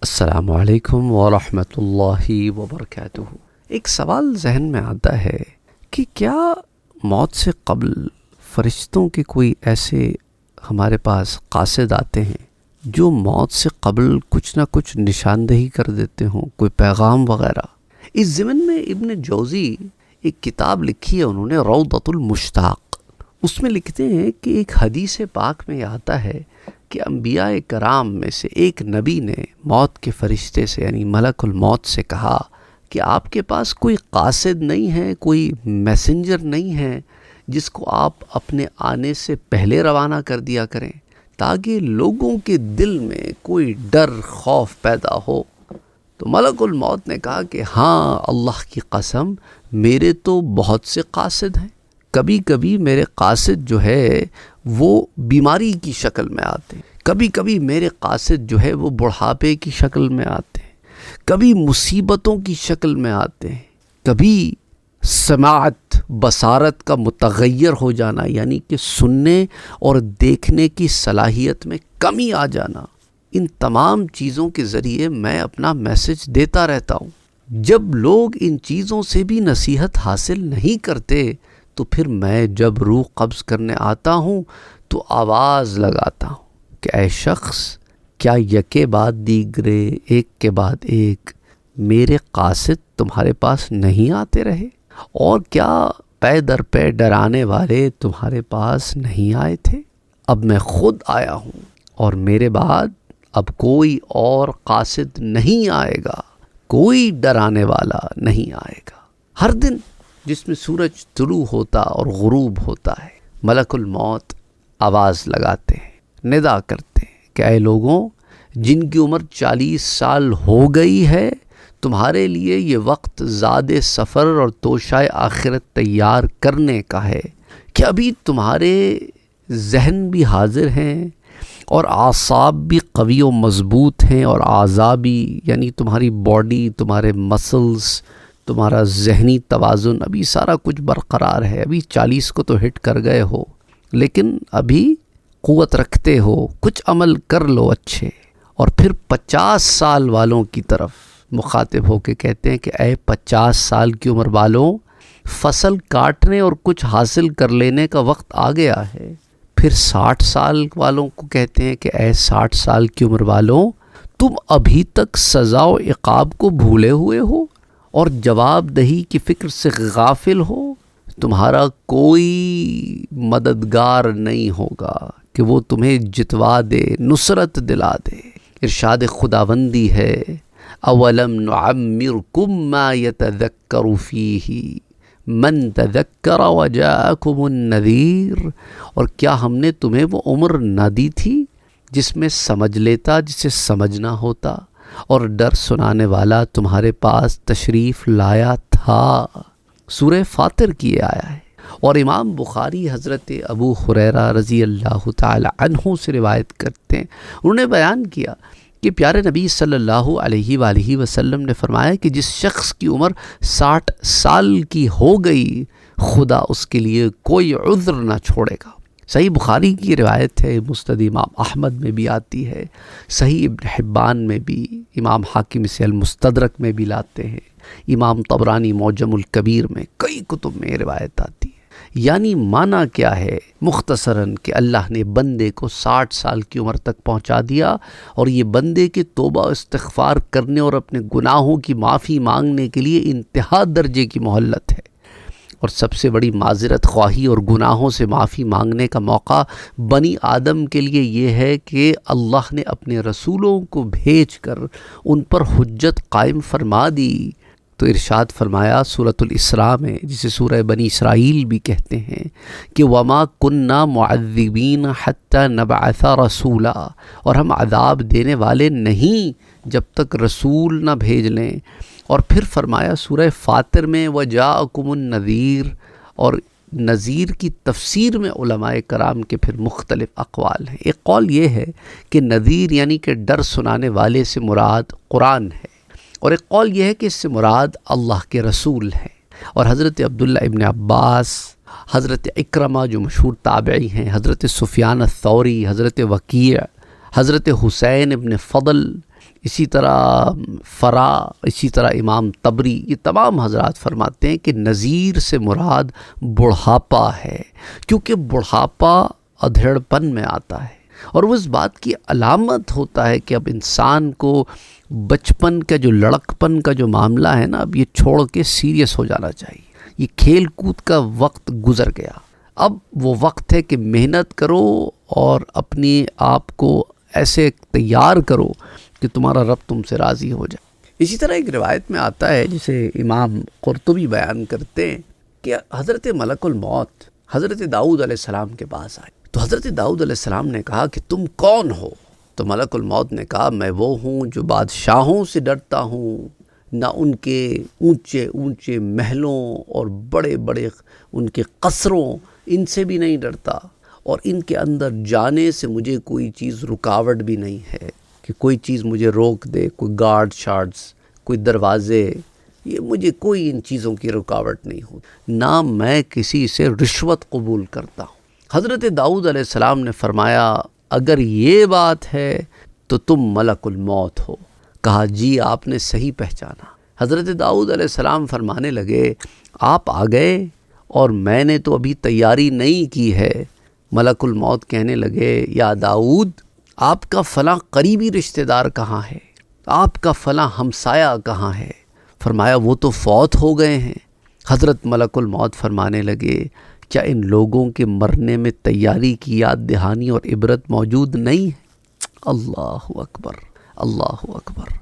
السلام علیکم ورحمۃ اللہ وبرکاتہ۔ ایک سوال ذہن میں آتا ہے کہ کیا موت سے قبل فرشتوں کے کوئی ایسے ہمارے پاس قاصد آتے ہیں جو موت سے قبل کچھ نہ کچھ نشاندہی کر دیتے ہوں، کوئی پیغام وغیرہ؟ اس ضمن میں ابن جوزی ایک کتاب لکھی ہے انہوں نے، روضۃ المشتاق۔ اس میں لکھتے ہیں کہ ایک حدیث پاک میں آتا ہے کہ انبیاء کرام میں سے ایک نبی نے موت کے فرشتے سے یعنی ملک الموت سے کہا کہ آپ کے پاس کوئی قاصد نہیں ہے، کوئی میسنجر نہیں ہے جس کو آپ اپنے آنے سے پہلے روانہ کر دیا کریں تاکہ لوگوں کے دل میں کوئی ڈر خوف پیدا ہو؟ تو ملک الموت نے کہا کہ ہاں، اللہ کی قسم، میرے تو بہت سے قاصد ہیں۔ کبھی کبھی میرے قاصد جو ہے وہ بیماری کی شکل میں آتے ہیں، کبھی کبھی میرے قاصد جو ہے وہ بڑھاپے کی شکل میں آتے ہیں، کبھی مصیبتوں کی شکل میں آتے ہیں، کبھی سماعت بصارت کا متغیر ہو جانا یعنی کہ سننے اور دیکھنے کی صلاحیت میں کمی آ جانا۔ ان تمام چیزوں کے ذریعے میں اپنا میسج دیتا رہتا ہوں۔ جب لوگ ان چیزوں سے بھی نصیحت حاصل نہیں کرتے تو پھر میں جب روح قبض کرنے آتا ہوں تو آواز لگاتا ہوں کہ اے شخص، کیا یکے بعد دیگرے، ایک کے بعد ایک میرے قاصد تمہارے پاس نہیں آتے رہے؟ اور کیا پے در پے ڈرانے والے تمہارے پاس نہیں آئے تھے؟ اب میں خود آیا ہوں اور میرے بعد اب کوئی اور قاصد نہیں آئے گا، کوئی ڈرانے والا نہیں آئے گا۔ ہر دن جس میں سورج طلوع ہوتا اور غروب ہوتا ہے، ملک الموت آواز لگاتے ہیں، ندا کرتے ہیں کہ اے لوگوں، جن کی عمر 40 سال ہو گئی ہے، تمہارے لیے یہ وقت زاد سفر اور توشہ آخرت تیار کرنے کا ہے کہ ابھی تمہارے ذہن بھی حاضر ہیں اور اعصاب بھی قوی و مضبوط ہیں، اور اعضاء بھی یعنی تمہاری باڈی، تمہارے مسلز، تمہارا ذہنی توازن ابھی سارا کچھ برقرار ہے۔ ابھی 40 کو تو ہٹ کر گئے ہو لیکن ابھی قوت رکھتے ہو، کچھ عمل کر لو اچھے۔ اور پھر 50 سال والوں کی طرف مخاطب ہو کے کہتے ہیں کہ اے 50 سال کی عمر والوں، فصل کاٹنے اور کچھ حاصل کر لینے کا وقت آ گیا ہے۔ پھر 60 سال والوں کو کہتے ہیں کہ اے 60 سال کی عمر والوں، تم ابھی تک سزا و عقاب کو بھولے ہوئے ہو اور جواب دہی کی فکر سے غافل ہو۔ تمہارا کوئی مددگار نہیں ہوگا کہ وہ تمہیں جتوا دے، نصرت دلا دے۔ ارشاد خداوندی ہے، اولم نعمرکم ما یتذکر فیہ من تذکر وجاءکم النذیر، اور کیا ہم نے تمہیں وہ عمر نہ دی تھی جس میں سمجھ لیتا جسے سمجھنا ہوتا، اور ڈر سنانے والا تمہارے پاس تشریف لایا تھا؟ سورہ فاطر کی یہ آیا ہے۔ اور امام بخاری حضرت ابو ہریرہ رضی اللہ تعالی عنہ سے روایت کرتے ہیں، انہوں نے بیان کیا کہ پیارے نبی صلی اللہ علیہ وآلہ وسلم نے فرمایا کہ جس شخص کی عمر 60 سال کی ہو گئی، خدا اس کے لیے کوئی عذر نہ چھوڑے گا۔ صحیح بخاری کی روایت ہے، مسند امام احمد میں بھی آتی ہے، صحیح ابن حبان میں بھی، امام حاکم سے المستدرک میں بھی لاتے ہیں، امام طبرانی معجم الکبیر میں، کئی کتب میں روایت آتی ہے۔ یعنی معنی کیا ہے مختصراً کہ اللہ نے بندے کو 60 سال کی عمر تک پہنچا دیا، اور یہ بندے کے توبہ استغفار کرنے اور اپنے گناہوں کی معافی مانگنے کے لیے انتہا درجے کی مہلت ہے۔ اور سب سے بڑی معذرت خواہی اور گناہوں سے معافی مانگنے کا موقع بنی آدم کے لیے یہ ہے کہ اللہ نے اپنے رسولوں کو بھیج کر ان پر حجت قائم فرما دی۔ تو ارشاد فرمایا سورۃ الاسراء میں، جسے سورہ بنی اسرائیل بھی کہتے ہیں، کہ وما کننا معذبین حتی نبعث رسولا، اور ہم عذاب دینے والے نہیں جب تک رسول نہ بھیج لیں۔ اور پھر فرمایا سورہ فاطر میں وجاءکم النذیر، اور نذیر کی تفسیر میں علماء کرام کے پھر مختلف اقوال ہیں۔ ایک قول یہ ہے کہ نذیر یعنی کہ ڈر سنانے والے سے مراد قرآن ہے، اور ایک قول یہ ہے کہ اس سے مراد اللہ کے رسول ہیں۔ اور حضرت عبداللہ ابن عباس، حضرت اکرمہ جو مشہور تابعی ہیں، حضرت سفیان الثوری، حضرت وکیع، حضرت حسین ابن فضل، اسی طرح فرا، اسی طرح امام طبری، یہ تمام حضرات فرماتے ہیں کہ نذیر سے مراد بڑھاپا ہے، کیونکہ بڑھاپا ادھیڑپن میں آتا ہے، اور وہ اس بات کی علامت ہوتا ہے کہ اب انسان کو بچپن کا جو لڑکپن کا جو معاملہ ہے نا، اب یہ چھوڑ کے سیریس ہو جانا چاہیے۔ یہ کھیل کود کا وقت گزر گیا، اب وہ وقت ہے کہ محنت کرو اور اپنے آپ کو ایسے تیار کرو کہ تمہارا رب تم سے راضی ہو جائے۔ اسی طرح ایک روایت میں آتا ہے جسے امام قرطبی بیان کرتے ہیں کہ حضرت ملک الموت حضرت داؤد علیہ السلام کے پاس آئے، تو حضرت داؤد علیہ السلام نے کہا کہ تم کون ہو؟ تو ملک الموت نے کہا میں وہ ہوں جو بادشاہوں سے ڈرتا ہوں، نہ ان کے اونچے اونچے محلوں اور بڑے بڑے ان کے قصروں، ان سے بھی نہیں ڈرتا، اور ان کے اندر جانے سے مجھے کوئی چیز رکاوٹ بھی نہیں ہے کہ کوئی چیز مجھے روک دے، کوئی گارڈ شارڈز، کوئی دروازے، یہ مجھے کوئی ان چیزوں کی رکاوٹ نہیں ہو، نہ میں کسی سے رشوت قبول کرتا ہوں۔ حضرت داؤد علیہ السلام نے فرمایا اگر یہ بات ہے تو تم ملک الموت ہو۔ کہا جی آپ نے صحیح پہچانا۔ حضرت داؤد علیہ السلام فرمانے لگے آپ آ گئے اور میں نے تو ابھی تیاری نہیں کی ہے۔ ملک الموت کہنے لگے یا داؤد آپ کا فلاں قریبی رشتہ دار کہاں ہے؟ آپ کا فلاں ہمسایہ کہاں ہے؟ فرمایا وہ تو فوت ہو گئے ہیں۔ حضرت ملک الموت فرمانے لگے کیا ان لوگوں کے مرنے میں تیاری کی یاد دہانی اور عبرت موجود نہیں ہے؟ اللہ اکبر، اللہ اکبر۔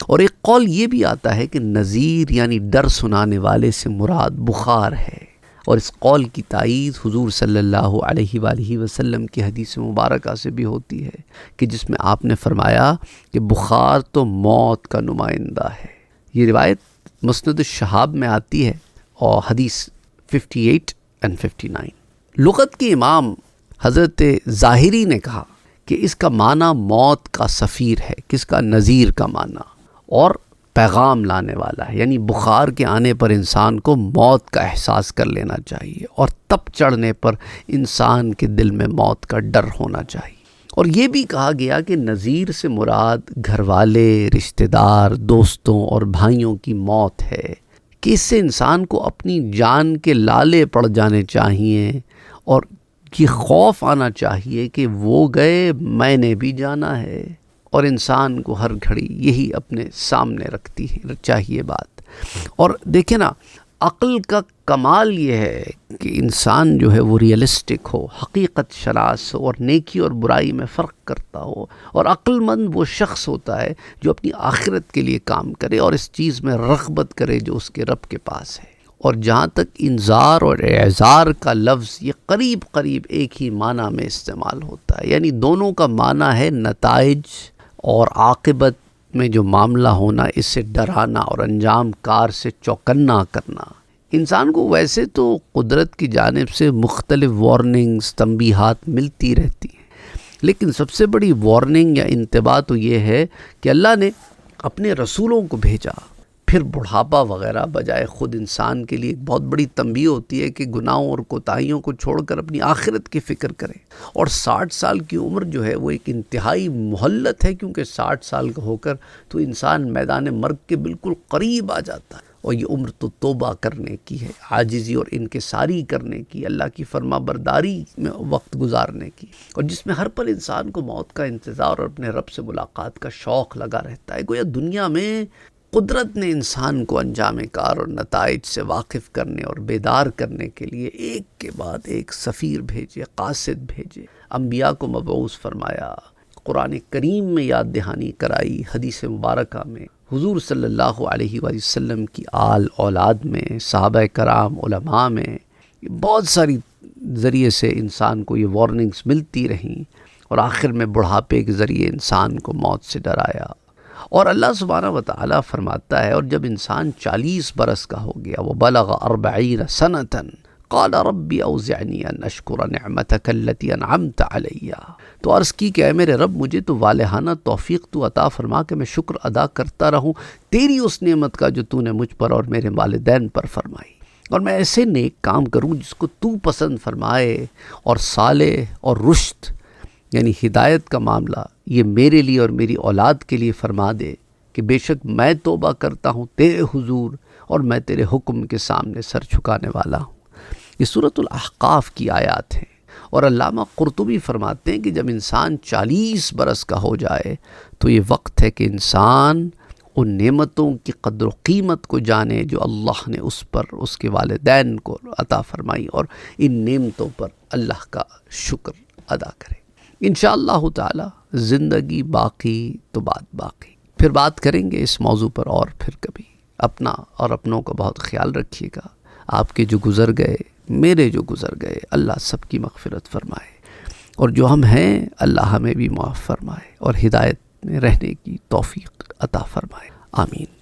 اور ایک قول یہ بھی آتا ہے کہ نذیر یعنی ڈر سنانے والے سے مراد بخار ہے، اور اس قول کی تائید حضور صلی اللہ علیہ وآلہ وسلم کی حدیث مبارکہ سے بھی ہوتی ہے کہ جس میں آپ نے فرمایا کہ بخار تو موت کا نمائندہ ہے۔ یہ روایت مسند الشہاب میں آتی ہے اور حدیث 58 اور 59۔ لغت کے امام حضرت ظاہری نے کہا کہ اس کا معنی موت کا سفیر ہے، کس کا؟ نذیر کا معنی، اور پیغام لانے والا ہے، یعنی بخار کے آنے پر انسان کو موت کا احساس کر لینا چاہیے، اور تپ چڑھنے پر انسان کے دل میں موت کا ڈر ہونا چاہیے۔ اور یہ بھی کہا گیا کہ نذیر سے مراد گھر والے، رشتہ دار، دوستوں اور بھائیوں کی موت ہے، کہ اس سے انسان کو اپنی جان کے لالے پڑ جانے چاہیے، اور یہ خوف آنا چاہیے کہ وہ گئے میں نے بھی جانا ہے، اور انسان کو ہر گھڑی یہی اپنے سامنے رکھتی ہے چاہیے بات۔ اور دیکھیں نا، عقل کا کمال یہ ہے کہ انسان جو ہے وہ ریئلسٹک ہو، حقیقت شناس ہو، اور نیکی اور برائی میں فرق کرتا ہو، اور عقل مند وہ شخص ہوتا ہے جو اپنی آخرت کے لیے کام کرے اور اس چیز میں رغبت کرے جو اس کے رب کے پاس ہے۔ اور جہاں تک انذار اور اعزار کا لفظ یہ قریب قریب ایک ہی معنی میں استعمال ہوتا ہے، یعنی دونوں کا معنی ہے نتائج اور عاقبت میں جو معاملہ ہونا، اس سے ڈرانا اور انجام کار سے چوکنا کرنا۔ انسان کو ویسے تو قدرت کی جانب سے مختلف وارننگز، تنبیہات ملتی رہتی ہیں، لیکن سب سے بڑی وارننگ یا انتباہ تو یہ ہے کہ اللہ نے اپنے رسولوں کو بھیجا، پھر بڑھاپا وغیرہ بجائے خود انسان کے لیے ایک بہت بڑی تنبیہ ہوتی ہے کہ گناہوں اور کوتاہیوں کو چھوڑ کر اپنی آخرت کی فکر کریں۔ اور 60 سال کی عمر جو ہے وہ ایک انتہائی مہلت ہے، کیونکہ 60 سال کا ہو کر تو انسان میدان مرگ کے بالکل قریب آ جاتا ہے، اور یہ عمر تو توبہ کرنے کی ہے، عاجزی اور انکساری کرنے کی، اللہ کی فرما برداری میں وقت گزارنے کی، اور جس میں ہر پل انسان کو موت کا انتظار اور اپنے رب سے ملاقات کا شوق لگا رہتا ہے۔ گویا دنیا میں قدرت نے انسان کو انجام کار اور نتائج سے واقف کرنے اور بیدار کرنے کے لیے ایک کے بعد ایک سفیر بھیجے، قاصد بھیجے، انبیاء کو مبعوث فرمایا، قرآن کریم میں یاد دہانی کرائی، حدیث مبارکہ میں حضور صلی اللہ علیہ وآلہ وسلم کی آل اولاد میں، صحابہ کرام، علماء میں، بہت ساری ذریعے سے انسان کو یہ وارننگز ملتی رہیں، اور آخر میں بڑھاپے کے ذریعے انسان کو موت سے ڈرایا۔ اور اللہ سبحانہ وتعالیٰ فرماتا ہے اور جب انسان 40 برس کا ہو گیا، وہ بلغ 40 سنة قال ربی اوزعنی ان اشکر نعمتک التی انعمت علی، تو عرض کی کہ اے میرے رب مجھے تو والہانہ توفیق تو عطا فرما کہ میں شکر ادا کرتا رہوں تیری اس نعمت کا جو تو نے مجھ پر اور میرے والدین پر فرمائی، اور میں ایسے نیک کام کروں جس کو تو پسند فرمائے، اور صالح اور رشد یعنی ہدایت کا معاملہ یہ میرے لیے اور میری اولاد کے لیے فرما دے کہ بے شک میں توبہ کرتا ہوں تیرے حضور اور میں تیرے حکم کے سامنے سر جھکانے والا ہوں۔ یہ سورۃ الاحقاف کی آیات ہیں، اور علامہ قرطبی فرماتے ہیں کہ جب انسان 40 برس کا ہو جائے تو یہ وقت ہے کہ انسان ان نعمتوں کی قدر و قیمت کو جانے جو اللہ نے اس پر، اس کے والدین کو عطا فرمائی، اور ان نعمتوں پر اللہ کا شکر ادا کرے۔ انشاءاللہ تعالی زندگی باقی تو بات باقی، پھر بات کریں گے اس موضوع پر، اور پھر کبھی۔ اپنا اور اپنوں کا بہت خیال رکھیے گا۔ آپ کے جو گزر گئے، میرے جو گزر گئے، اللہ سب کی مغفرت فرمائے، اور جو ہم ہیں اللہ ہمیں بھی معاف فرمائے اور ہدایت میں رہنے کی توفیق عطا فرمائے، آمین۔